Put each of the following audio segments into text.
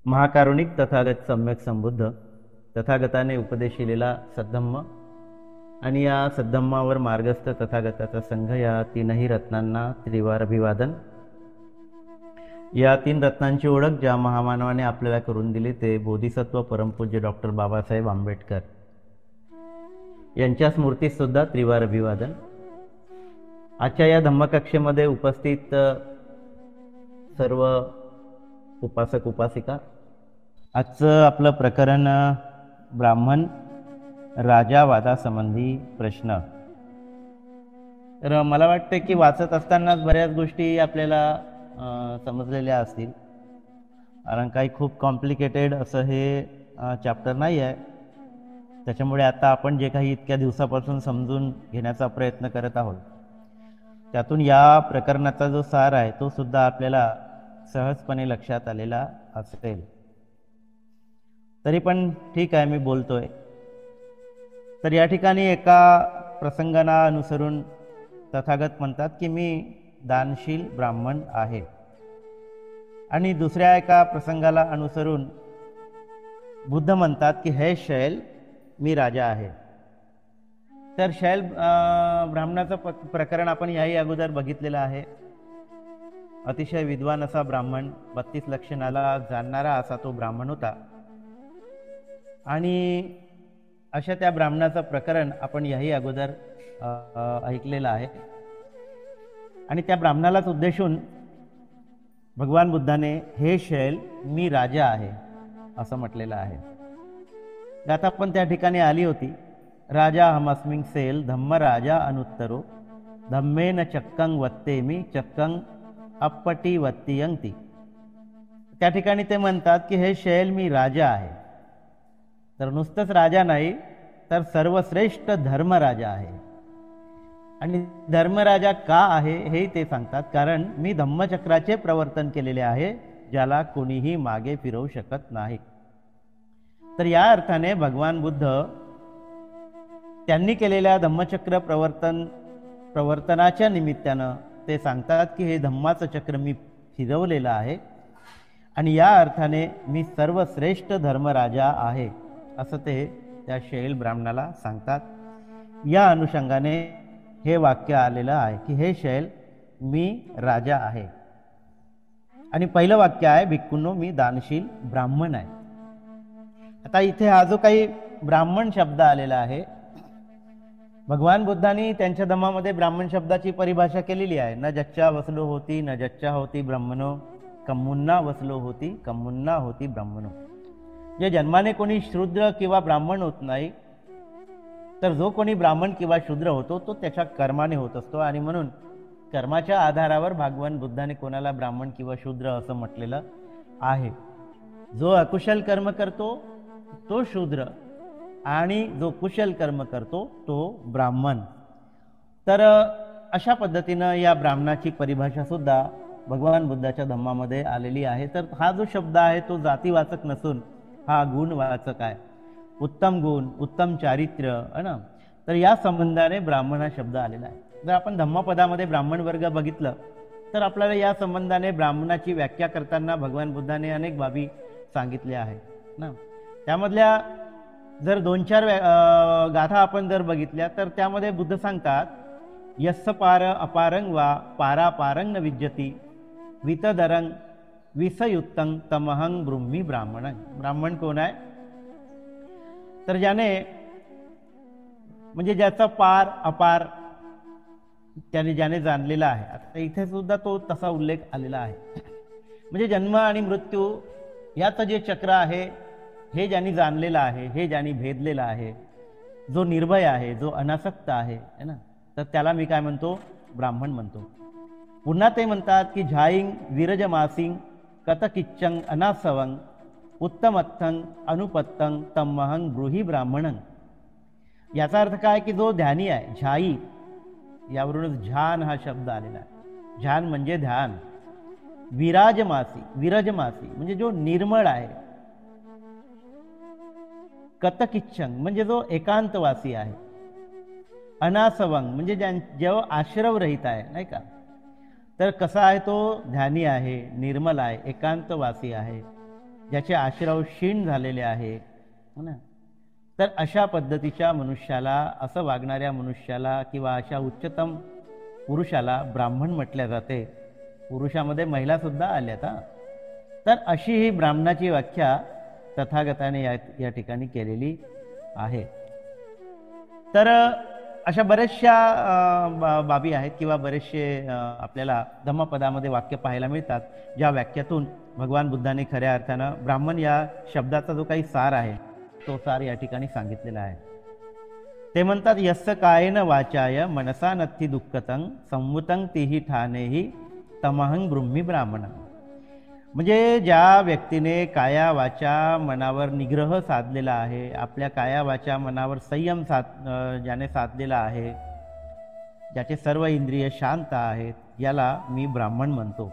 महाकारुणिक तथागत सम्यक संबुद्ध तथागताने उपदेशिलेला सद्धम्म आणि या सद्धम्मावर मार्गस्थ तथागताचा संघ या तीनही रत्नांना त्रिवार अभिवादन। या तीन रत्नांची ओळख ज्या महामानवाने आपल्याला करून दिली ते बोधिसत्व परमपूज्य डॉक्टर बाबासाहेब आंबेडकर यांच्या स्मृतीस सुद्धा त्रिवार अभिवादन। आजच्या या धम्मकक्षेमध्ये उपस्थित सर्व उपासक उपासिका, आजचं आपलं प्रकरण ब्राह्मण राजा वादासंबंधी प्रश्न। तर मला वाटतं की वाचत असतानाच बऱ्याच गोष्टी आपल्याला समजलेल्या असतील, कारण काही खूप कॉम्प्लिकेटेड असं हे चॅप्टर नाही आहे। त्याच्यामुळे आता आपण जे काही इतक्या दिवसापासून समजून घेण्याचा प्रयत्न करत आहोत त्यातून या प्रकरणाचा जो सार आहे तो सुद्धा आपल्याला सहजपणे लक्षात आलेला असेल। तरी पण ठीक आहे, मी बोलतोय। तर या ठिकाणी एका प्रसंगाला अनुसरून तथागत म्हणतात की मी दानशील ब्राह्मण आहे, आणि दुसऱ्या एका प्रसंगाला अनुसरून बुद्ध म्हणतात की हे शैल मी राजा आहे। तर शैल ब्राह्मणाचं प्रकरण आपण याही अगोदर बघितलेलं आहे। अतिशय विद्वान असा ब्राह्मण, 32 लक्षणाला जाणणारा असा तो ब्राह्मण होता, आणि अशा त्या ब्राह्मणाचं प्रकरण आपण याही अगोदर ऐकलेलं आहे। आणि त्या ब्राह्मणालाच उद्देशून भगवान बुद्धाने हे शैल मी राजा आहे असं म्हटलेलं आहे। गाथा पण त्या ठिकाणी आली होती, राजा हमस्मिंग सेल धम्म राजा अनुत्तरो धम्मेन चक्कंग वत्तेमी चक्कंग अपटी वत्तियंती। त्या ठिकाणी ते म्हणतात की हे शैल मी राजा आहे। तर नुसतंच राजा नाही तर सर्वश्रेष्ठ धर्मराजा आहे। आणि धर्मराजा का आहे हे ते सांगतात, कारण मी धम्मचक्राचे प्रवर्तन केलेले आहे ज्याला कोणीही मागे फिरवू शकत नाही। तर या अर्थाने भगवान बुद्ध त्यांनी केलेल्या धम्मचक्र प्रवर्तनाच्या निमित्तानं ते सांगतात की हे धम्माचं चक्र मी फिरवलेलं आहे, आणि या अर्थाने मी सर्वश्रेष्ठ धर्मराजा आहे असं ते त्या शैल ब्राह्मणाला सांगतात। या अनुषंगाने हे वाक्य आलेलं आहे की हे शैल मी राजा आहे। आणि पहिलं वाक्य आहे भिक्खूंनो मी दानशील ब्राह्मण आहे। आता इथे हा जो काही ब्राह्मण शब्द आलेला आहे, भगवान बुद्धांनी त्यांच्या धम्मामध्ये ब्राह्मण शब्दाची परिभाषा केलेली आहे। न जच्चा वसलो होती न जच्चा होती ब्रह्मणो कम्मुन्ना वसलो होती कम्मुन्ना होती ब्रह्मणो। जे जन्माने कोणी शूद्र किंवा ब्राह्मण होत नाही, तर जो कोणी ब्राह्मण किंवा शूद्र होतो तो त्याच्या कर्माने होत असतो, आणि म्हणून कर्माच्या आधारावर भगवान बुद्धाने कोणाला ब्राह्मण किंवा शूद्र असं म्हटलेलं आहे। जो अकुशल कर्म करतो तो शूद्र, आणि जो कुशल कर्म करतो तो ब्राह्मण। तर अशा पद्धतीनं या ब्राह्मणाची परिभाषा सुद्धा भगवान बुद्धाच्या धम्मामध्ये आलेली आहे। तर हा जो शब्द आहे तो जातीवाचक नसून हा गुणवाचक आहे। उत्तम गुण, उत्तम चारित्र्य है ना, तर या संबंधाने ब्राह्मण हा शब्द आलेला आहे। जर आपण धम्मपदामध्ये ब्राह्मण वर्ग बघितलं तर आपल्याला या संबंधाने ब्राह्मणाची व्याख्या करताना भगवान बुद्धाने अनेक बाबी सांगितल्या आहेत ना। त्यामधल्या जर 2-4 गाथा आपण जर बघितल्या तर त्यामध्ये बुद्ध सांगतात यस्स पार अपारंग वा पारापारंग न विद्यती वितदरंग विसयुक्तं तमहं ब्रूह्मी ब्राह्मणं। ब्राह्मण कोण आहे? तर ज्याने म्हणजे ज्याचा पार अपार ज्याने जाणलेला आहे। आता इथे सुद्धा तो तसा उल्लेख आलेला आहे। म्हणजे जन्म आणि मृत्यू याचं जे चक्र आहे हे ज्यांनी जाणलेलं आहे, हे ज्यांनी भेदलेलं आहे, जो निर्भय आहे, जो अनासक्त आहे है ना, तर त्याला मी काय म्हणतो? ब्राह्मण म्हणतो। पुन्हा ते म्हणतात की झाईंग विरजमासिंग कतकिच्चंग अनासवंग उत्तमत्थंग अनुपत्तंग तमहंग ब्रूही ब्राह्मणं। याचा अर्थ काय की जो ध्यानी आहे, झाई यावरूनच ध्यान हा शब्द आलेला आहे। ध्यान म्हणजे ध्यान। विराजमासी, विरजमासी म्हणजे जो निर्मळ आहे। कतकिच्चंग म्हणजे जो एकांतवासी आहे। अनासवंग म्हणजे जो आश्रव रहित आहे, नाही का। तर कसा आहे तो? ध्यानी आहे, निर्मल आहे, एकांतवासी आहे। ज्याचे आश्रव क्षीण झालेले आहे, हो ना, तर अशा पद्धतीच्या मनुष्याला, असं वागणाऱ्या मनुष्याला किंवा अशा उच्चतम पुरुषाला ब्राह्मण म्हटले जाते. पुरुषामध्ये महिलासुद्धा आल्यात. तर अशी ही ब्राह्मणाची व्याख्या तथागताने या ठिकाणी केलेली आहे. तर अशा बऱ्याचशा बाबी आहेत किंवा बरेचसे आपल्याला धम्मपदामध्ये वाक्य पाहायला मिळतात, ज्या वाक्यातून भगवान बुद्धाने खऱ्या अर्थानं ब्राह्मण या शब्दाचा जो काही सार आहे तो सार या ठिकाणी सांगितलेला आहे. ते म्हणतात, यस्य कायेन वाचाय मनसा नत्थी दुःखतं संवुतं तिही ठाणेही तमहं ब्रूह्मी ब्राह्मण. म्हणजे ज्या व्यक्तीने काया वाचा मनावर निग्रह साधलेला आहे, आपल्या काया वाचा मनावर संयम ज्याने साधलेला आहे, ज्याचे सर्व इंद्रिय शांत आहेत, याला मी ब्राह्मण म्हणतो.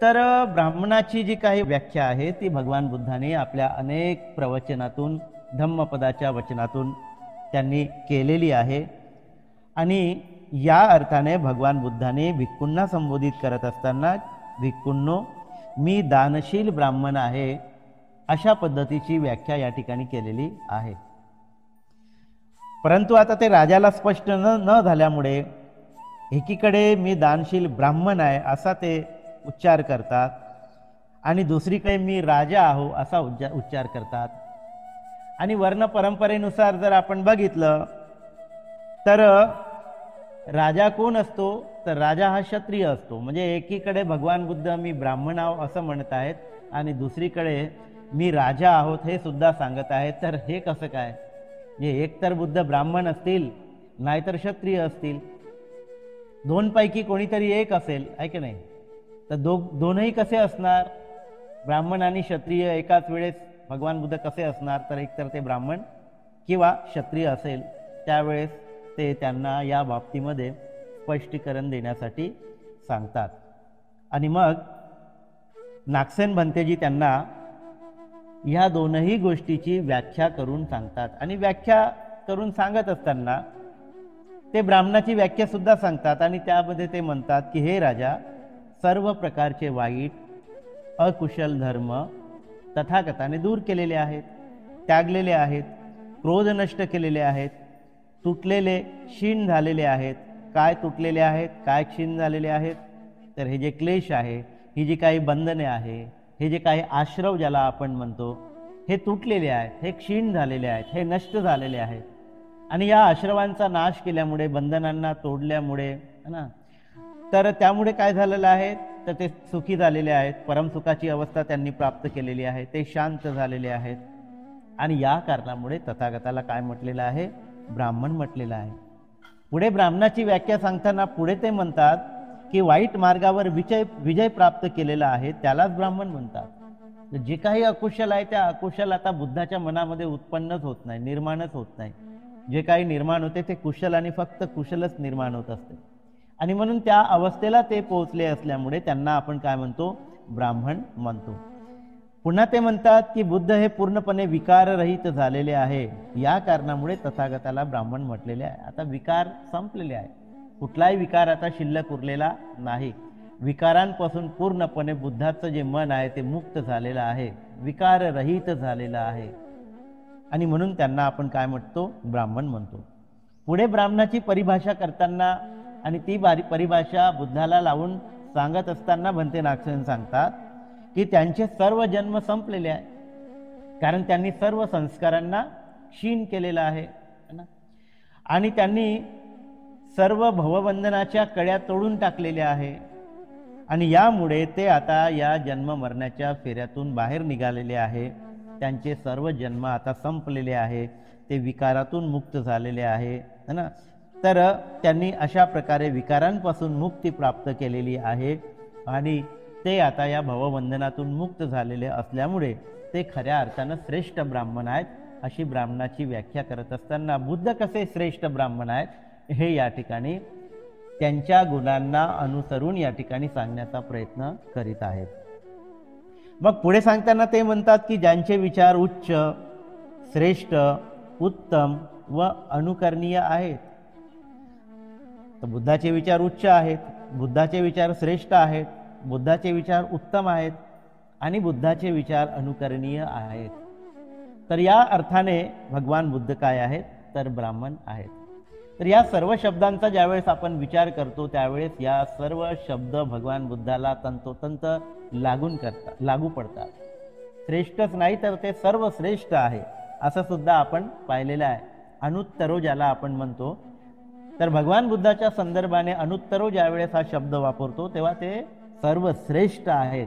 तर ब्राह्मणाची जी काही व्याख्या आहे ती भगवान बुद्धाने आपल्या अनेक प्रवचनातून, धम्मपदाच्या वचनातून त्यांनी केलेली आहे. आणि या अर्थाने भगवान बुद्धाने भिक्खूंना संबोधित करत असताना, भिक्खूंनो मी दानशील ब्राह्मण आहे, अशा पद्धतीची व्याख्या या ठिकाणी केलेली आहे. परंतु आता ते राजाला स्पष्ट न झाल्यामुळे एकीकडे मी दानशील ब्राह्मण आहे असा ते उच्चार करतात आणि दुसरीकडे मी राजा आहो असा उच्चार करतात. आणि वर्ण परंपरेनुसार जर आपण बघितलं तर राजा कोण असतो, तर राजा हा क्षत्रिय असतो. म्हणजे एकीकडे भगवान बुद्ध मी ब्राह्मण आहो असं म्हणत आहेत आणि दुसरीकडे मी राजा आहोत हे सुद्धा सांगत आहेत. तर हे कसं काय? म्हणजे एकतर बुद्ध ब्राह्मण असतील, नाहीतर क्षत्रिय असतील, दोनपैकी कोणीतरी एक असेल, आहे की नाही? तर दोनही कसे असणार? ब्राह्मण आणि क्षत्रिय एकाच वेळेस भगवान बुद्ध कसे असणार? तर एकतर ते ब्राह्मण किंवा क्षत्रिय असेल. त्यावेळेस ते त्यांना या बाबतीमध्ये स्पष्टीकरण देण्यासाठी सांगतात. आणि मग नागसेन भंतेजी त्यांना ह्या दोनही गोष्टीची व्याख्या करून सांगतात. आणि व्याख्या करून सांगत असताना ते ब्राह्मणाची व्याख्या सुद्धा सांगतात. आणि त्यामध्ये ते म्हणतात की हे राजा, सर्व प्रकारचे वाईट अकुशल धर्म तथागताने दूर केलेले आहेत, त्यागलेले आहेत, क्रोध नष्ट केलेले आहेत, तुटलेले क्षीण झालेले आहेत. काय तुटलेले आहेत, काय क्षीण झालेले आहेत? तर हे जे क्लेश आहे, ही जी काही बंधने आहे, हे जे काही आश्रव ज्याला आपण म्हणतो, हे तुटलेले आहेत, हे क्षीण झालेले आहेत, हे नष्ट झालेले आहेत. आणि या आश्रवांचा नाश केल्यामुळे, बंधनांना तोडल्यामुळे ना, तर त्यामुळे काय झालेलं आहे, तर ते सुखी झालेले आहेत, परमसुखाची अवस्था त्यांनी प्राप्त केलेली आहे, ते शांत झालेले आहेत. आणि या कारणामुळे तथागताला काय म्हटलेलं आहे? ब्राह्मण म्हटलेलं आहे. पुढे ब्राह्मणाची व्याख्या सांगताना पुढे ते म्हणतात की वाईट मार्गावर विजय प्राप्त केलेला आहे त्यालाच ब्राह्मण म्हणतात. जे काही अकुशल आहे त्या अकुशल आता बुद्धाच्या मनामध्ये उत्पन्नच होत नाही, निर्माणच होत नाही. जे काही निर्माण होते ते कुशल आणि फक्त कुशलच निर्माण होत असते. आणि म्हणून त्या अवस्थेला ते पोहोचले असल्यामुळे त्यांना आपण काय म्हणतो? ब्राह्मण म्हणतो. पुन्हा ते म्हणतात की बुद्ध हे पूर्णपणे विकाररहित झालेले आहे, या कारणामुळे तथागताला ब्राह्मण म्हटलेले आहे. आता विकार संपलेले आहे, कुठलाही विकार आता शिल्लक उरलेला नाही. विकारांपासून पूर्णपणे बुद्धाचं जे मन आहे ते मुक्त झालेलं आहे, विकाररहित झालेलं आहे. आणि म्हणून त्यांना आपण काय म्हणतो? ब्राह्मण म्हणतो. पुढे ब्राह्मणाची परिभाषा करताना आणि ती परिभाषा बुद्धाला लावून सांगत असताना भंते नागसेन सांगतात की त्यांचे सर्व जन्म संपलेले आहे, कारण त्यांनी सर्व संस्कारांना क्षीण केलेलं आहे ना, आणि त्यांनी सर्व भवबंधनाच्या कड्या तोडून टाकलेल्या आहे. आणि यामुळे ते आता या जन्म मरण्याच्या फेऱ्यातून बाहेर निघालेले आहे. त्यांचे सर्व जन्म आता संपलेले आहे, ते विकारातून मुक्त झालेले आहे ना. तर त्यांनी अशा प्रकारे विकारांपासून मुक्ती प्राप्त केलेली आहे आणि ते आता या भवबंधनातून मुक्त झालेले असल्यामुळे ते खऱ्या अर्थानं श्रेष्ठ ब्राह्मण आहेत. अशी ब्राह्मणाची व्याख्या करत असताना बुद्ध कसे श्रेष्ठ ब्राह्मण आहेत हे या ठिकाणी त्यांच्या गुणांना अनुसरून या ठिकाणी सांगण्याचा प्रयत्न करीत आहेत. मग पुढे सांगताना ते म्हणतात की ज्यांचे विचार उच्च, श्रेष्ठ, उत्तम व अनुकरणीय आहेत. तर बुद्धाचे विचार उच्च आहेत, बुद्धाचे विचार श्रेष्ठ आहेत, बुद्धाचे विचार उत्तम आहेत आणि बुद्धाचे विचार अनुकरणीय आहेत. तर या अर्थाने भगवान बुद्ध काय आहेत तर ब्राह्मण आहेत. तर या सर्व शब्दांचा ज्यावेळेस आपण विचार करतो त्यावेळेस या सर्व शब्द भगवान बुद्धाला तंतोतंत लागू पडतात. श्रेष्ठच नाही तर ते सर्व श्रेष्ठ आहे असं सुद्धा आपण पाहिलेलं आहे. अनुत्तरो ज्याला आपण म्हणतो, तर भगवान बुद्धाच्या संदर्भाने अनुत्तरो ज्यावेळेस हा शब्द वापरतो तेव्हा ते सर्व श्रेष्ठ आहेत,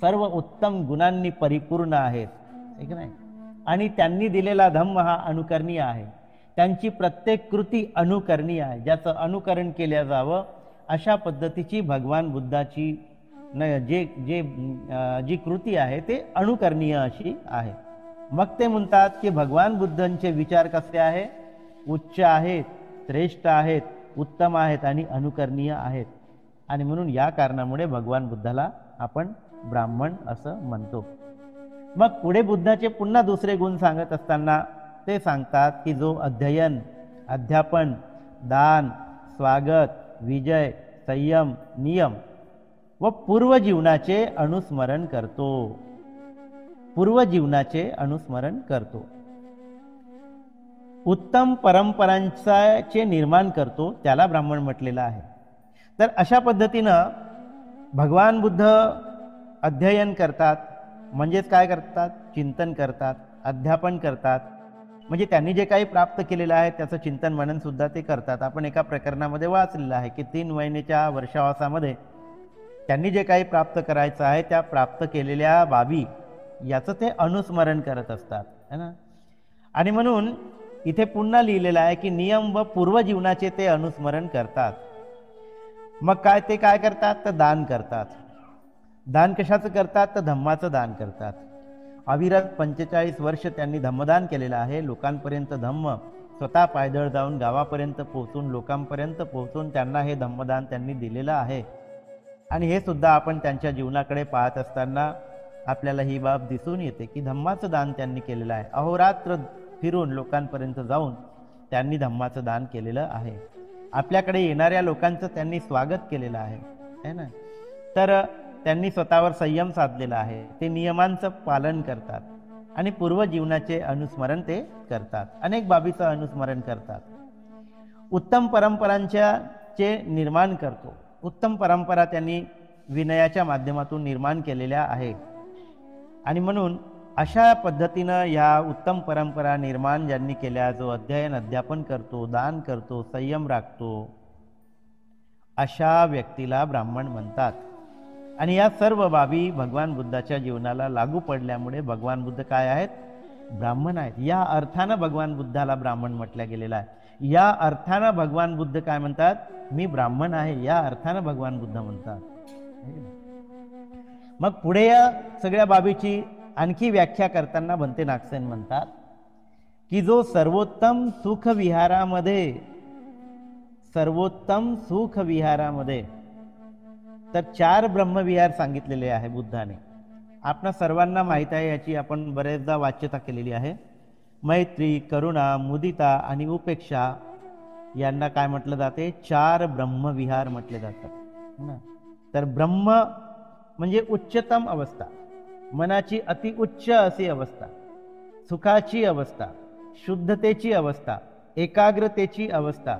सर्व उत्तम गुणांनी परिपूर्ण आहेत, ठीक नाही. आणि त्यांनी दिलेला धम्म हा अनुकरणीय आहे. त्यांची प्रत्येक कृती अनुकरणीय आहे, ज्याचं अनुकरण केलं जावं अशा पद्धतीची भगवान बुद्धाची जी कृती आहे ते अनुकरणीय अशी आहे. मग ते म्हणतात की भगवान बुद्धांचे विचार कसे आहे, उच्च आहेत, श्रेष्ठ आहेत, उत्तम आहेत आणि अनुकरणीय आहेत. आणि म्हणून या कारणामुळे भगवान बुद्धाला आपण ब्राह्मण असं म्हणतो. मग पुढे बुद्धाचे पुन्हा दुसरे गुण सांगत असताना ते सांगतात की जो अध्ययन, अध्यापन, दान, स्वागत, विजय, संयम, नियम व पूर्वजीवनाचे अनुस्मरण करतो. पूर्वजीवनाचे अनुस्मरण करतो. उत्तम परंपरांचे निर्माण करतो त्याला ब्राह्मण म्हटलेलं आहे. तर अशा पद्धतीनं भगवान बुद्ध अध्ययन करतात, म्हणजेच काय करतात, चिंतन करतात, अध्यापन करतात, म्हणजे त्यांनी जे काही प्राप्त केलेलं आहे त्याचं चिंतन मनन सुद्धा ते करतात. आपण एका प्रकरणामध्ये वाचलेलं आहे की 3 महिन्याच्या वर्षावासामध्ये त्यांनी जे काही प्राप्त करायचं आहे त्या प्राप्त केलेल्या बाबी याचं ते अनुस्मरण करत असतात, है ना. आणि म्हणून इथे पुन्हा लिहिलेलं आहे की नियम व पूर्वजीवनाचे ते अनुस्मरण करतात. मग ते काय करतात तर दान करतात. दान कशाचं करतात तर धम्माचं दान करतात. अविरत 45 वर्ष त्यांनी धम्मदान केलेलं आहे. लोकांपर्यंत धम्म स्वतः पायदळ जाऊन गावापर्यंत पोहोचून, लोकांपर्यंत पोहोचून त्यांना हे धम्मदान त्यांनी दिलेलं आहे. आणि हे सुद्धा आपण त्यांच्या जीवनाकडे पाहत असताना आपल्याला ही बाब दिसून येते की धम्माचं दान त्यांनी केलेलं आहे. अहोरात्र फिरून लोकांपर्यंत जाऊन त्यांनी धम्माचं दान केलेलं आहे. आपल्याकडे येणाऱ्या लोकांचं त्यांनी स्वागत केलेलं आहे, है ना. तर त्यांनी स्वतःवर संयम साधलेला आहे. ते नियमांचं पालन करतात आणि पूर्वजीवनाचे अनुस्मरण ते करतात. अनेक बाबीचं अनुस्मरण करतात. उत्तम परंपरांचे निर्माण करतो. उत्तम परंपरा त्यांनी विनयाच्या माध्यमातून निर्माण केलेल्या आहे. आणि म्हणून अशा पद्धतीनं या उत्तम परंपरा निर्माण ज्यांनी केल्या, जो अध्ययन अध्यापन करतो, दान करतो, संयम राखतो, अशा व्यक्तीला ब्राह्मण म्हणतात. आणि या सर्व बाबी भगवान बुद्धाच्या जीवनाला लागू पडल्यामुळे भगवान बुद्ध काय आहेत, ब्राह्मण आहेत. या अर्थानं भगवान बुद्धाला ब्राह्मण म्हटलं गेलेलं आहे. या अर्थानं भगवान बुद्ध काय म्हणतात, मी ब्राह्मण आहे, या अर्थानं भगवान बुद्ध म्हणतात. मग पुढे या सगळ्या बाबीची आणखी व्याख्या करताना भंते नागसेन म्हणतात की जो सर्वोत्तम सुख विहारामध्ये तर 4 ब्रह्मविहार सांगितलेले आहे बुद्धाने. आपणा सर्वांना माहीत आहे, याची आपण बरेचदा वाच्यता केलेली आहे. मैत्री, करुणा, मुदिता आणि उपेक्षा यांना काय म्हटलं जाते, 4 ब्रह्मविहार म्हटले जातात ना. तर ब्रह्म म्हणजे उच्चतम अवस्था, मनाची अति उच्च अशी अवस्था, सुखाची अवस्था, शुद्धतेची अवस्था, एकाग्रतेची अवस्था.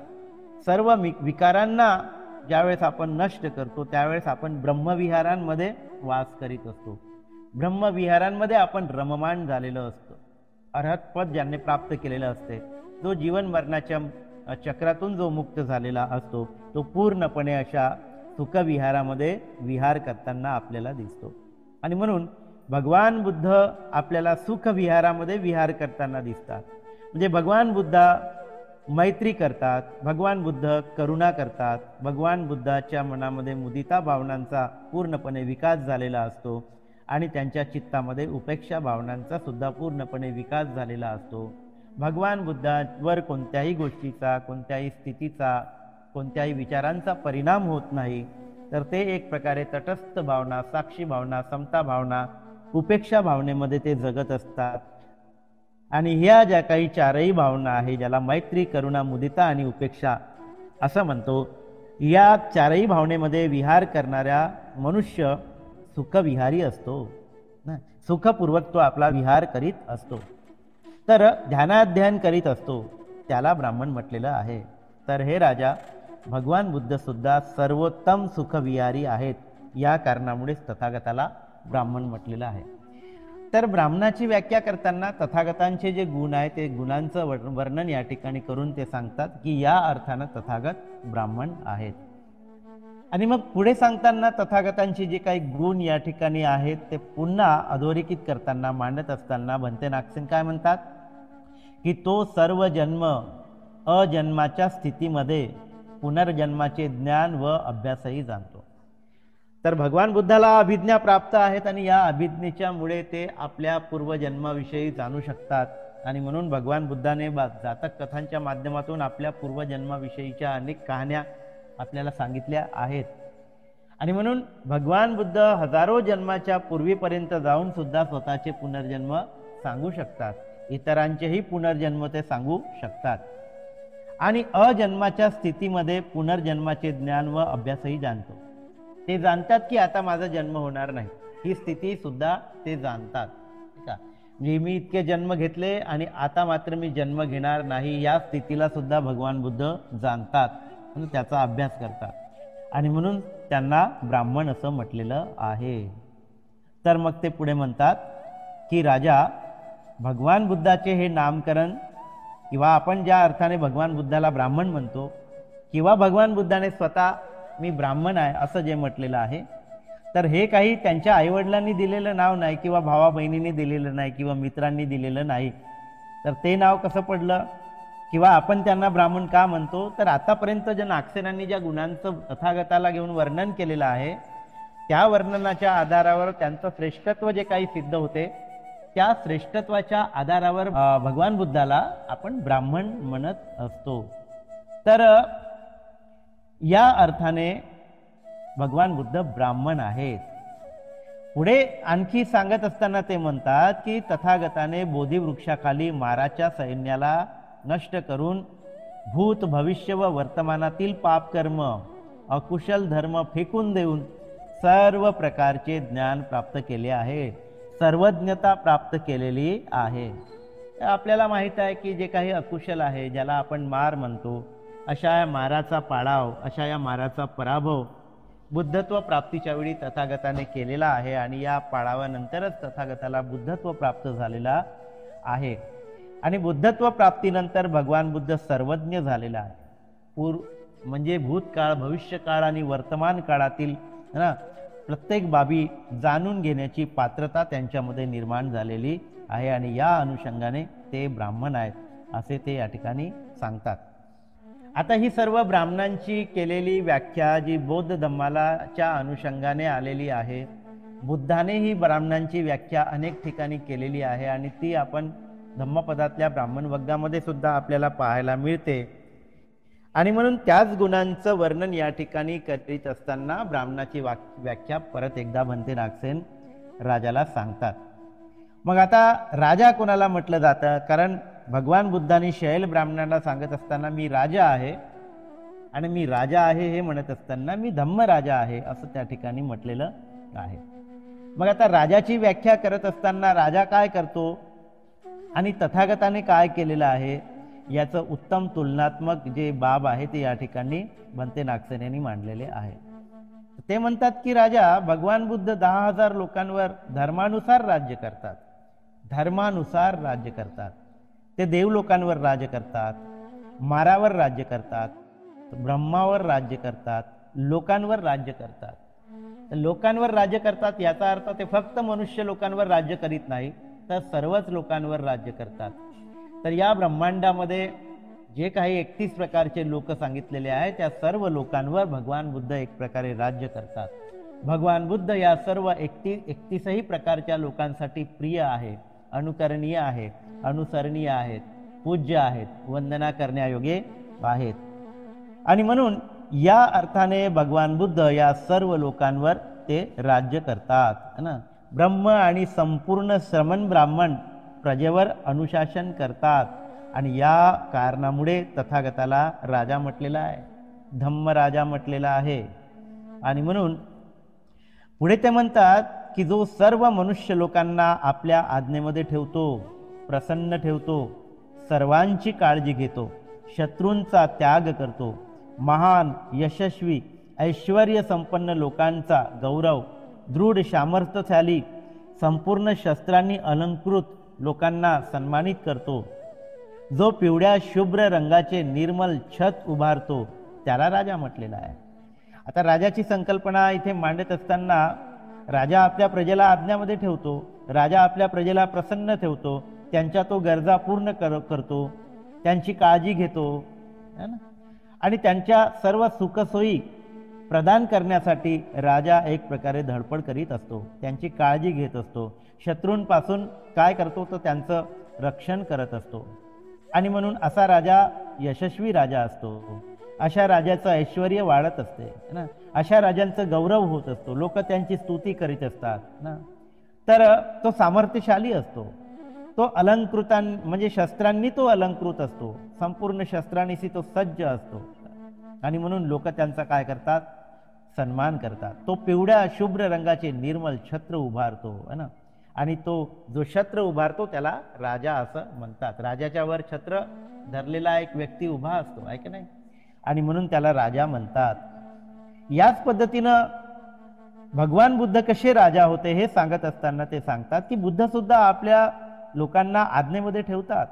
सर्व विकारांना ज्यावेळेस आपण नष्ट करतो त्यावेळेस आपण ब्रह्मविहारांमध्ये वास करीत असतो. ब्रह्मविहारांमध्ये आपण रममाण झालेलो असतो. अर्हत पद ज्यांनी प्राप्त केलेलं असते, जो जीवन मरणाच्या चक्रातून जो मुक्त झालेला असतो, तो पूर्णपणे अशा सुखविहारामध्ये विहार करताना आपल्याला दिसतो. आणि म्हणून भगवान बुद्ध आपल्याला सुखविहारामध्ये विहार करताना दिसतात. म्हणजे भगवान बुद्ध मैत्री करतात, भगवान बुद्ध करुणा करतात, भगवान बुद्धाच्या मनामध्ये मुदिता भावनांचा पूर्णपणे विकास झालेला असतो आणि त्यांच्या चित्तामध्ये उपेक्षा भावनांचा सुद्धा पूर्णपणे विकास झालेला असतो. भगवान बुद्धावर कोणत्याही गोष्टीचा, कोणत्याही स्थितीचा, कोणत्याही विचारांचा परिणाम होत नाही. तर ते एक प्रकारे तटस्थ भावना, साक्षी भावना, समता भावना, उपेक्षा भावनेमध्ये ते जगत असतात. आणि ह्या ज्या काही 4ही भावना आहे, ज्याला मैत्री, करुणा, मुदिता आणि उपेक्षा असं म्हणतो, या 4ही भावनेमध्ये विहार करणाऱ्या मनुष्य सुखविहारी असतो. सुखपूर्वक तो आपला विहार करीत असतो, तर ध्यानाध्यान करीत असतो, त्याला ब्राह्मण म्हटलेलं आहे. तर हे राजा, भगवान बुद्ध सुद्धा सर्वोत्तम सुखविहारी आहेत, या कारणामुळेच तथागताला ब्राह्मण म्हटलेलं आहे. तर ब्राह्मणाची व्याख्या करताना तथागतांचे जे गुण आहे ते गुणांचं वर्णन या ठिकाणी करून ते सांगतात की या अर्थानं तथागत ब्राह्मण आहेत. आणि मग पुढे सांगताना तथागतांचे जे काही गुण या ठिकाणी आहेत ते पुन्हा अधोरेखित करताना, मांडत असताना भंते नागसेन काय म्हणतात की तो सर्व जन्म अजन्माच्या स्थितीमध्ये पुनर्जन्माचे ज्ञान व अभ्यासही जाणतो. तर भगवान बुद्धाला अभिज्ञा प्राप्त आहेत आणि या अभिज्ञेच्या मुळे ते आपल्या पूर्वजन्माविषयी जाणू शकतात. आणि म्हणून भगवान बुद्धाने जातक कथांच्या माध्यमातून आपल्या पूर्वजन्माविषयीच्या अनेक कहाण्या आपल्याला सांगितल्या आहेत. आणि म्हणून भगवान बुद्ध हजारो जन्माच्या पूर्वीपर्यंत जाऊन सुद्धा स्वतःचे पुनर्जन्म सांगू शकतात, इतरांचेही पुनर्जन्म ते सांगू शकतात. आणि अजन्माच्या स्थितीमध्ये पुनर्जन्माचे ज्ञान व अभ्यासही जाणतो. ते जाणतात की आता माझा जन्म होणार नाही, ही स्थिती सुद्धा ते जाणतात. ठीक आहे, म्हणजे मी इतके जन्म घेतले आणि आता मात्र मी जन्म घेणार नाही, या स्थितीला सुद्धा भगवान बुद्ध जाणतात आणि त्याचा अभ्यास करतात. आणि म्हणून त्यांना ब्राह्मण असं म्हटलेलं आहे. तर मग ते पुढे म्हणतात की राजा, भगवान बुद्धाचे हे नामकरण किंवा आपण ज्या अर्थाने भगवान बुद्धाला ब्राह्मण म्हणतो किंवा भगवान बुद्धाने स्वतः मी ब्राह्मण आहे असं जे म्हटलेलं आहे, तर हे काही त्यांच्या आईवडिलांनी दिलेलं नाव नाही किंवा भावा बहिणींनी दिलेलं नाही किंवा मित्रांनी दिलेलं नाही. तर ते नाव कसं पडलं किंवा आपण त्यांना ब्राह्मण का म्हणतो, तर आतापर्यंत ज्या नागसेनांनी ज्या गुणांचं तथागताला घेऊन वर्णन केलेलं आहे त्या वर्णनाच्या आधारावर त्यांचं श्रेष्ठत्व जे काही सिद्ध होते, त्या श्रेष्ठत्वाच्या आधारावर भगवान बुद्धाला आपण ब्राह्मण म्हणत असतो. तर या अर्थाने भगवान बुद्ध ब्राह्मण आहेत. पुढे आणखी सांगत असताना ते म्हणतात की तथागताने बोधिवृक्षाखाली माराच्या सैन्याला नष्ट करून भूत भविष्य व वर्तमानातील पापकर्म अकुशल धर्म फेकून देऊन सर्व प्रकारचे ज्ञान प्राप्त केले आहे, सर्वज्ञता प्राप्त केलेली आहे. आपल्याला माहित आहे की जे काही अकुशल आहे, ज्याला आपण मार म्हणतो, अशा या माराचा पाडाव, अशा या माराचा पराभव बुद्धत्व प्राप्तीच्या वेळी तथागताने केलेला आहे. आणि या पाडावानंतरच तथागताला बुद्धत्व प्राप्त झालेला आहे. आणि बुद्धत्व प्राप्तीनंतर भगवान बुद्ध सर्वज्ञ झालेला आहे. म्हणजे भूतकाळ, भविष्यकाळ आणि वर्तमान काळातील प्रत्येक बाबी जाणून घेण्याची पात्रता त्यांच्यामध्ये निर्माण झालेली आहे. आणि या अनुषंगाने ते ब्राह्मण आहेत असे ते या ठिकाणी सांगतात. आता ही सर्व ब्राह्मणांची केलेली व्याख्या जी बौद्ध धम्माच्या अनुषंगाने आलेली आहे, बुद्धाने ही ब्राह्मणांची व्याख्या अनेक ठिकाणी केलेली आहे आणि ती आपण धम्मपदातल्या ब्राह्मण वर्गामध्ये सुद्धा आपल्याला पाहायला मिळते. आणि म्हणून त्याच गुणांचं वर्णन या ठिकाणी करीत असताना ब्राह्मणाची व्याख्या परत एकदा भंते नागसेन राजाला सांगतात. मग आता राजा कोणाला म्हटलं जातं, कारण भगवान बुद्धांनी शैल ब्राह्मणाला सांगत असताना मी राजा आहे, आणि मी राजा आहे हे म्हणत असताना मी धम्म राजा आहे असं त्या ठिकाणी म्हटलेलं आहे. मग आता राजाची व्याख्या करत असताना राजा काय करतो आणि तथागताने काय केलेलं आहे याचं उत्तम तुलनात्मक जे बाब आहे ते या ठिकाणी भंते नागसेन यांनी मांडलेले आहे. ते म्हणतात की राजा भगवान बुद्ध 10,000 लोकांवर धर्मानुसार राज्य करतात, धर्मानुसार राज्य करतात. ते देव लोकांवर राज्य करतात, मारावर राज्य करतात, ब्रह्मावर राज्य करतात, लोकांवर राज्य करतात. लोकांवर राज्य करतात याचा अर्थ ते फक्त मनुष्य लोकांवर राज्य करीत नाही, तर सर्वच लोकांवर राज्य करतात. तर या ब्रह्मांडामध्ये जे काही 31 प्रकारचे लोक सांगितलेले आहेत त्या सर्व लोकांवर भगवान बुद्ध एक प्रकारे राज्य करतात. भगवान बुद्ध या सर्व 31 प्रकारच्या लोकांसाठी प्रिय आहे, अनुकरणीय आहे, अनुसरणीय आहेत, पूज्य आहेत, वंदना करण्यायोग्य आहेत. आणि म्हणून या अर्थाने भगवान बुद्ध या सर्व लोकांवर ते राज्य करतात ना. ब्रह्म आणि संपूर्ण श्रमण ब्राह्मण प्रजेवर अनुशासन करतात आणि या कारणामुळे तथागताला राजा म्हटलेला आहे, धम्म राजा म्हटलेला आहे. आणि म्हणून पुढे ते म्हणतात की जो सर्व मनुष्य लोकांना आपल्या आज्ञेमध्ये ठेवतो, प्रसन्न ठेवतो, सर्वांची काळजी घेतो, शत्रूंचा त्याग करतो, महान, यशस्वी, ऐश्वर्य संपन्न लोकांचा गौरव, दृढ सामर्थ्यशाली, संपूर्ण शस्त्रांनी अलंकृत लोकांना सन्मानित करतो, जो पिवळ्या शुभ्र रंगाचे निर्मल छत उभारतो, त्याला राजा म्हटलेला आहे. आता राजाची संकल्पना इथे मांडत असताना राजा आपल्या प्रजेला आज्ञामध्ये ठेवतो, राजा आपल्या प्रजेला प्रसन्न ठेवतो, त्यांच्या तो गरजा पूर्ण करतो, त्यांची काळजी घेतो, है ना. आणि त्यांच्या सर्व सुखसोयी प्रदान करण्यासाठी राजा एक प्रकारे धडपड करीत असतो, त्यांची काळजी घेत असतो, शत्रूंपासून काय करतो तर त्यांचं रक्षण करत असतो. आणि म्हणून असा राजा यशस्वी राजा असतो. अशा राजाचं ऐश्वर्य वाढत असते ना, अशा राजांचं गौरव होत असतो, लोक त्यांची स्तुती करीत असतात ना. तर तो सामर्थ्यशाली असतो, तो अलंकृतां म्हणजे शस्त्रांनी तो अलंकृत असतो, संपूर्ण शस्त्रांनीशी तो सज्ज असतो. आणि म्हणून लोक त्यांचा काय करतात, सन्मान करतात. तो पिवळ्या शुभ्र रंगाचे निर्मल छत्र उभारतो है ना. आणि तो जो छत्र उभारतो त्याला राजा असं म्हणतात. राजाच्या वर छत्र धरलेला एक व्यक्ती उभा असतो, आहे की नाही. आणि म्हणून त्याला राजा म्हणतात. याच पद्धतीनं भगवान बुद्ध कसे राजा होते हे सांगत असताना ते सांगतात की बुद्ध सुद्धा आपल्या लोकांना आज्ञेमध्ये ठेवतात.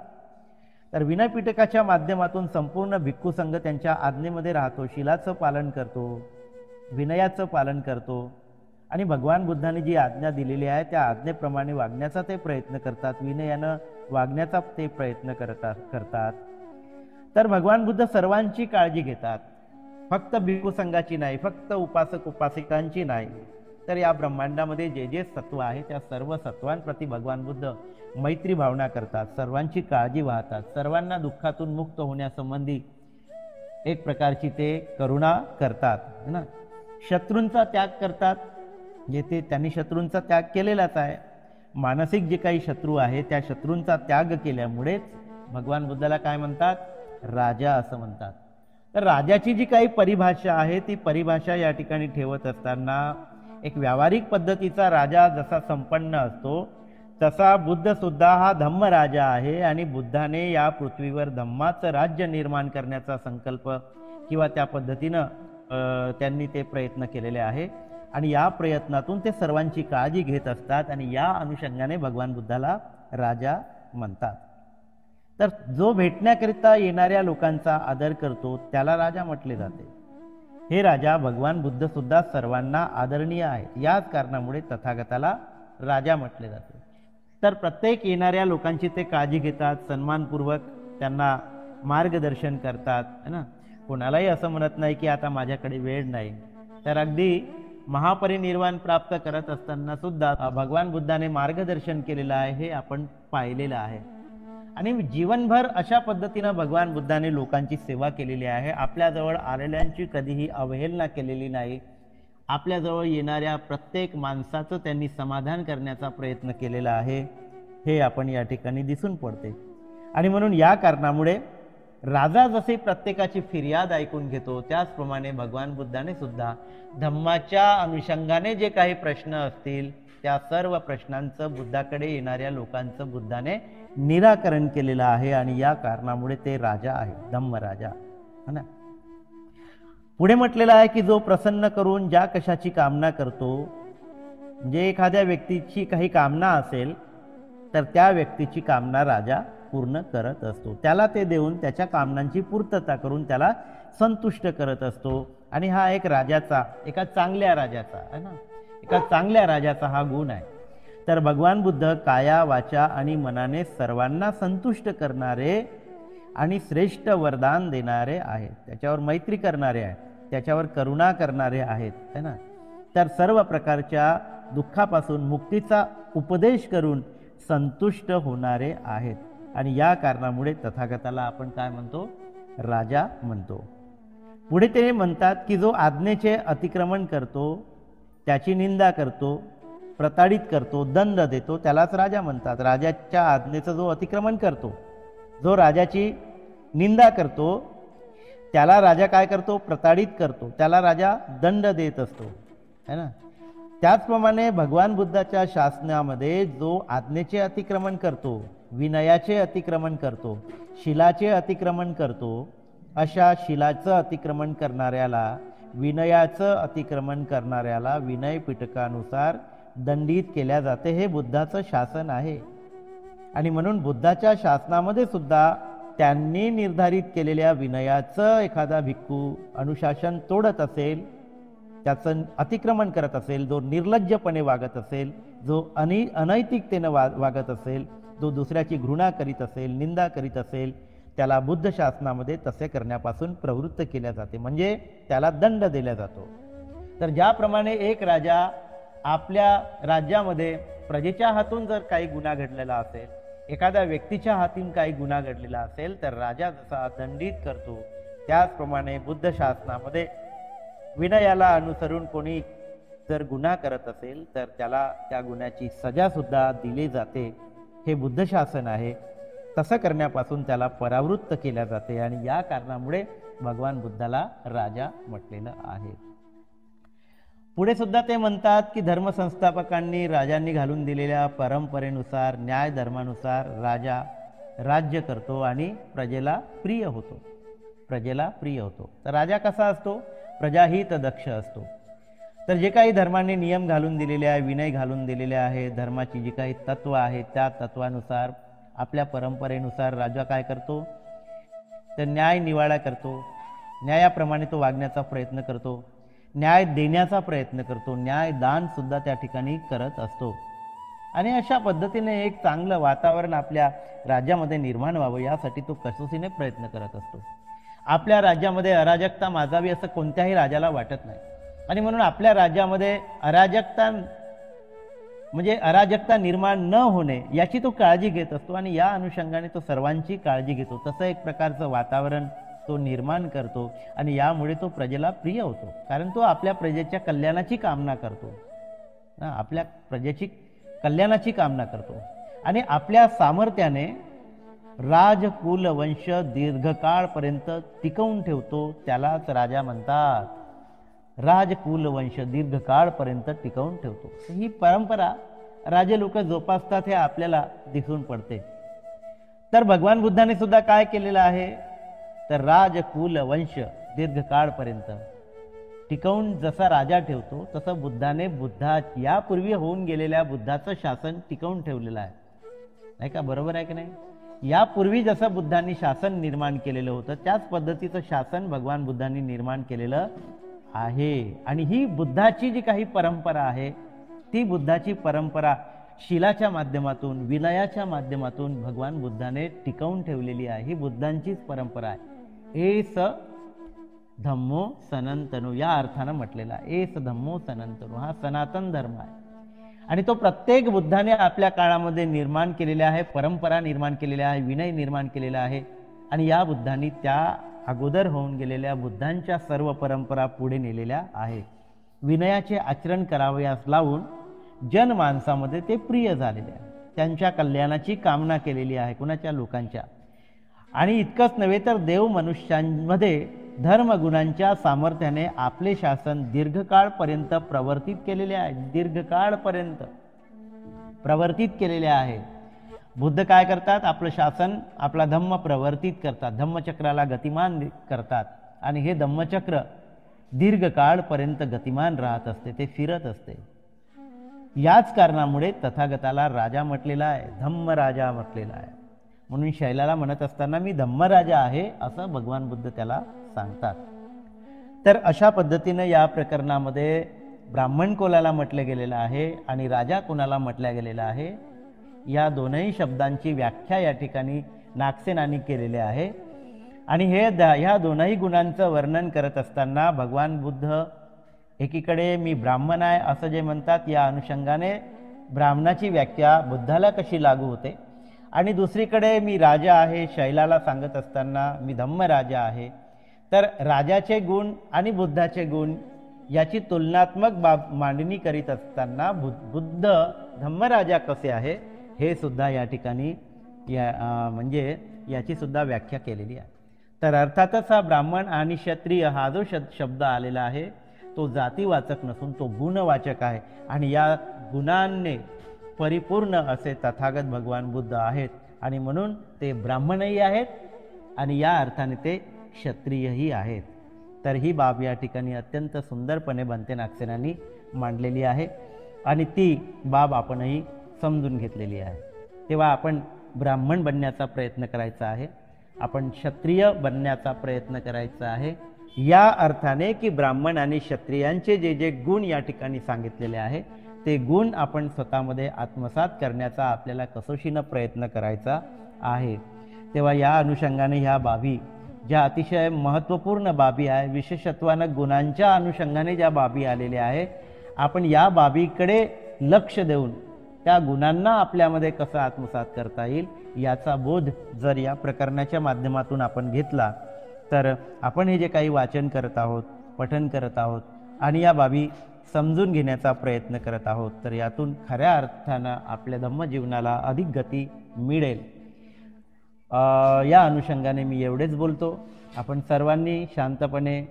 तर विनय पिटकाच्या माध्यमातून संपूर्ण भिक्खू संघ त्यांच्या आज्ञेमध्ये राहतो, शीलाचं पालन करतो, विनयाचं पालन करतो. आणि भगवान बुद्धांनी जी आज्ञा दिलेली आहे त्या आज्ञेप्रमाणे वागण्याचा ते प्रयत्न करतात, विनयानं वागण्याचा ते प्रयत्न करतात. तर भगवान बुद्ध सर्वांची काळजी घेतात, फक्त भिक्खू संघाची नाही, फक्त उपासक उपासिकांची नाही, तर या ब्रह्मांडामध्ये जे जे सत्व आहे त्या सर्व सत्वांप्रती भगवान बुद्ध मैत्री भावना करतात, सर्वांची काळजी वाहतात, सर्वांना दुःखातून मुक्त होण्यासंबंधी एक प्रकारची ते करुणा करतात ना. शत्रूंचा त्याग करतात, येथे त्यांनी शत्रूंचा त्याग केलेलाच आहे. मानसिक जे काही शत्रू आहे त्या शत्रूंचा त्याग केल्यामुळेच भगवान बुद्धाला काय म्हणतात, राजा असं म्हणतात. तर राजाची जी काही परिभाषा आहे ती परिभाषा या ठिकाणी ठेवत असताना एक व्यावहारिक पद्धतीचा राजा जसा संपन्न असतो तसा बुद्ध सुद्धा हा धम्म राजा आहे. आणि बुद्धाने या पृथ्वीवर धम्माचं राज्य निर्माण करण्याचा संकल्प किंवा त्या पद्धतीनं त्यांनी ते प्रयत्न केलेले आहे. आणि या प्रयत्नातून ते सर्वांची काळजी घेत असतात आणि या अनुषंगाने भगवान बुद्धाला राजा म्हणतात. तर जो भेटण्याकरिता येणाऱ्या लोकांचा आदर करतो त्याला राजा म्हटले जाते. हे राजा भगवान बुद्ध सुद्धा सर्वांना आदरणीय आहेत, याच कारणामुळे तथागताला राजा म्हटले जाते. तर प्रत्येक येणाऱ्या लोकांची ते काळजी घेतात, सन्मानपूर्वक त्यांना मार्गदर्शन करतात है ना. कोणालाही असं म्हणत नाही की आता माझ्याकडे वेळ नाही. तर अगदी महापरिनिर्वाण प्राप्त करत असताना सुद्धा भगवान बुद्धाने मार्गदर्शन केलेलं आहे हे आपण पाहिलेलं आहे. आणि जीवनभर अशा पद्धतीनं भगवान बुद्धाने लोकांची सेवा केलेली आहे. आपल्याजवळ आलेल्यांची कधीही अवहेलना केलेली नाही. आपल्याजवळ येणाऱ्या प्रत्येक माणसाचं त्यांनी समाधान करण्याचा प्रयत्न केलेला आहे हे आपण या ठिकाणी दिसून पडते. आणि म्हणून या कारणामुळे राजा जसे प्रत्येकाची फिर्याद ऐकून घेतो त्याचप्रमाणे भगवान बुद्धाने सुद्धा धम्माच्या अनुषंगाने जे काही प्रश्न असतील त्या सर्व प्रश्नांचं बुद्धाकडे येणाऱ्या लोकांचं बुद्धाने निराकरण केलेलं आहे. आणि या कारणामुळे ते राजा आहे, धम्म राजा है ना. पुढे म्हटलेलं आहे की जो प्रसन्न करून ज्या कशाची कामना करतो, म्हणजे एखाद्या व्यक्तीची काही कामना असेल तर त्या व्यक्तीची कामना राजा पूर्ण करत असतो. त्याला ते देऊन त्याच्या कामनांची पूर्तता करून त्याला संतुष्ट करत असतो. आणि हा एक राजाचा, एका चांगल्या राजाचा है ना, एका चांगल्या राजाचा हा गुण आहे. तर भगवान बुद्ध काया वाचा आणि मनाने सर्वांना संतुष्ट करणारे आणि श्रेष्ठ वरदान देणारे आहेत, त्याच्यावर मैत्री करणारे आहेत, त्याच्यावर करुणा करणारे आहेत है ना. तर सर्व प्रकारच्या दुःखापासून मुक्तीचा उपदेश करून संतुष्ट होणारे आहेत. आणि या कारणामुळे तथागताला आपण काय म्हणतो, राजा म्हणतो. पुढे ते म्हणतात की जो आज्ञेचे अतिक्रमण करतो, त्याची निंदा करतो, प्रताडित करतो, दंड देतो त्यालाच राजा म्हणतात. राजाच्या आज्ञेचं जो अतिक्रमण करतो, जो राजाची निंदा करतो त्याला राजा काय करतो, प्रताडित करतो, त्याला राजा दंड देत असतो है ना. त्याचप्रमाणे भगवान बुद्धाच्या शासनामध्ये जो आज्ञेचे अतिक्रमण करतो, विनयाचे अतिक्रमण करतो, शिलाचे अतिक्रमण करतो, अशा शिलाचं अतिक्रमण करणाऱ्याला, विनयाचं अतिक्रमण करणाऱ्याला विनय पिटकानुसार दंडित केल्या जाते. हे बुद्धाचं शासन आहे. आणि म्हणून बुद्धाच्या शासनामध्ये सुद्धा त्यांनी निर्धारित केलेल्या विनयाचं एखादा भिक्खू अनुशासन तोडत असेल, त्याचं अतिक्रमण करत असेल, जो निर्लज्जपणे वागत असेल, जो अनैतिकतेनं वागत असेल, जो दुसऱ्याची घृणा करीत असेल, निंदा करीत असेल, त्याला बुद्ध शासनामध्ये तसे करण्यापासून प्रवृत्त केल्या जाते, म्हणजे त्याला दंड दिला जातो. तर ज्याप्रमाणे एक राजा आपल्या राज्यामध्ये प्रजेच्या हातून जर काही गुन्हा घडलेला असेल, एखाद्या व्यक्तीच्या हातून काही गुन्हा घडलेला असेल, तर राजा जसा दंडित करतो, त्याचप्रमाणे बुद्ध शासनामध्ये विनयाला अनुसरून कोणी जर गुन्हा करत असेल तर त्याला त्या गुन्ह्याची सजा सुद्धा दिली जाते. हे बुद्ध शासन आहे. तसं करण्यापासून त्याला परावृत्त केल्या जाते आणि या कारणामुळे भगवान बुद्धाला राजा म्हटलेलं आहे. पुढे सुद्धा ते म्हणतात की धर्मसंस्थापकांनी राजांनी घालून दिलेल्या परंपरेनुसार, न्याय धर्मानुसार राजा राज्य करतो आणि प्रजेला प्रिय होतो. प्रजेला प्रिय होतो. तर राजा कसा असतो? प्रजाहित दक्ष असतो. तर जे काही धर्माने नियम घालून दिलेले आहे, विनय घालून दिलेले आहे, धर्माची जी काही तत्व आहेत त्या तत्वानुसार, आपल्या परंपरेनुसार राजा काय करतो? तर न्याय निवाडा करतो. न्यायाप्रमाणे तो वागण्याचा प्रयत्न करतो, न्याय देण्याचा प्रयत्न करतो, न्याय दान सुद्धा त्या ठिकाणी करत असतो. आणि अशा पद्धतीने एक चांगलं वातावरण आपल्या राज्यामध्ये निर्माण व्हावं यासाठी तो कसोशीने प्रयत्न करत असतो. आपल्या राज्यामध्ये अराजकता माजावी असं कोणत्याही राजाला वाटत नाही. आणि म्हणून आपल्या राज्यामध्ये अराजकता निर्माण न होणे याची तो काळजी घेत असतो आणि या अनुषंगाने तो सर्वांची काळजी घेतो. तसं एक प्रकारचं वातावरण तो निर्माण करतो आणि यामुळे तो प्रजेला प्रिय होतो, कारण तो आपल्या प्रजेच्या कल्याणाची कामना करतो. आपल्या प्रजेची कल्याणाची कामना करतो आणि आपल्या सामर्थ्याने राजकुल वंश दीर्घकाळपर्यंत टिकवून ठेवतो. त्यालाच राजा म्हणतात. राजकुल वंश दीर्घकाळपर्यंत टिकवून ठेवतो. ही परंपरा राजे लोक जोपासतात हे आपल्याला दिसून पडते. तर भगवान बुद्धाने सुद्धा काय केलेलं आहे? तर राजकुल वंश दीर्घकाळपर्यंत टिकवून जसा राजा ठेवतो तसं बुद्धाने यापूर्वी होऊन गेलेल्या बुद्धाचं शासन टिकवून ठेवलेलं आहे. नाही का? बरोबर आहे की नाही? यापूर्वी जसं बुद्धांनी शासन निर्माण केलेलं होतं त्याच पद्धतीचं शासन भगवान बुद्धांनी निर्माण केलेलं आहे. आणि ही बुद्धाची जी काही परंपरा आहे ती बुद्धाची परंपरा शिलाच्या माध्यमातून, विनयाच्या माध्यमातून भगवान बुद्धाने टिकवून ठेवलेली आहे. ही बुद्धांचीच परंपरा आहे. एस धम्मो सनातनो या अर्थानं म्हटलेला आहे. एस धम्मो सनातनो हा सनातन धर्म आहे आणि तो प्रत्येक बुद्धाने आपल्या काळामध्ये निर्माण केलेला आहे, परंपरा निर्माण केलेल्या आहे, विनय निर्माण केलेला आहे. आणि या बुद्धांनी त्या अगोदर होऊन गेलेल्या बुद्धांच्या सर्व परंपरा पुढे नेलेल्या आहेत. विनयाचे आचरण करावयास लावून जनमानसामध्ये ते प्रिय झालेले आहे. त्यांच्या कल्याणाची कामना केलेली आहे, कुणाच्या? लोकांच्या. आणि इतकंच नव्हे तर देव मनुष्यांमध्ये धर्मगुणांच्या सामर्थ्याने आपले शासन दीर्घकाळपर्यंत प्रवर्तित केलेले आहे. दीर्घकाळपर्यंत प्रवर्तित केलेले आहे. बुद्ध काय करतात? आपलं शासन, आपला धम्म प्रवर्तित करतात, धम्मचक्राला गतिमान करतात आणि हे धम्मचक्र दीर्घकाळपर्यंत गतिमान राहत असते, ते फिरत असते. याच कारणामुळे तथागताला राजा म्हटलेला आहे, धम्मराजा म्हटलेला आहे. म्हणून शैलाला म्हणत असताना मी धम्मराजा आहे असं भगवान बुद्ध त्याला सांगतात. तर अशा पद्धतीनं या प्रकरणामध्ये ब्राह्मण कोणाला म्हटलं गेलेलं आहे आणि राजा कोणाला म्हटलं गेलेलं आहे या दोनही शब्दांची व्याख्या या ठिकाणी नागसेनांनी केलेली आहे. आणि ह्या दोनही गुणांचं वर्णन करत असताना भगवान बुद्ध एकीकडे मी ब्राह्मण आहे असं जे म्हणतात या अनुषंगाने ब्राह्मणाची व्याख्या बुद्धाला कशी लागू होते, आणि दुसरीकडे मी राजा आहे शैलाला सांगत असताना मी धम्मराजा आहे. तर राजाचे गुण आणि बुद्धाचे गुण याची तुलनात्मक मांडणी करीत असताना बुद्ध धम्मराजा कसे आहे हे सुद्धा या ठिकाणी म्हणजे याची सुद्धा व्याख्या केलेली आहे. तर अर्थातच हा ब्राह्मण आणि क्षत्रिय हा जो शब्द आलेला आहे तो जातीवाचक नसून तो गुणवाचक आहे आणि या गुणांनी परिपूर्ण असे तथागत भगवान बुद्ध आहेत आणि म्हणून ते ब्राह्मणही आहेत आणि या अर्थाने ते क्षत्रियही आहेत. तर ही बाब या ठिकाणी अत्यंत सुंदरपणे बनते नागसेनांनी मांडलेली आहे आणि ती बाब आपणही समजून घेतलेली आहे. तेव्हा आपण ब्राह्मण बनण्याचा प्रयत्न करायचा आहे, आपण क्षत्रिय बनण्याचा प्रयत्न करायचा आहे, या अर्थाने की ब्राह्मण आणि क्षत्रियांचे जे जे गुण या ठिकाणी सांगितलेले आहे ते गुण आपण स्वतःमध्ये आत्मसात करण्याचा आपल्याला कसोशीनं प्रयत्न करायचा आहे. तेव्हा या अनुषंगाने ह्या बाबी ज्या अतिशय महत्त्वपूर्ण बाबी आहे, विशेषत्वानं गुणांच्या अनुषंगाने ज्या बाबी आलेल्या आहे, आपण या बाबीकडे लक्ष देऊन त्या गुणांना आपल्यामध्ये कसं आत्मसात करता येईल याचा बोध जर या प्रकरणाच्या माध्यमातून आपण घेतला तर आपण हे जे काही वाचन करत आहोत, पठन करत आहोत आणि या बाबी समजून घेण्याचा प्रयत्न करत आहोत तर यातून खऱ्या अर्थानं आपल्या धम्मजीवनाला अधिक गती मिळेल. या अनुषंगाने मी एवढेच बोलतो. आपण सर्वांनी शांतपणे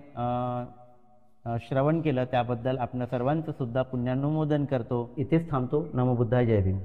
श्रवण केलं त्याबद्दल आपल्या सर्वांचं सुद्धा पुण्यानुमोदन करतो. इथेच थांबतो. नमो बुद्धाय. जय भीम.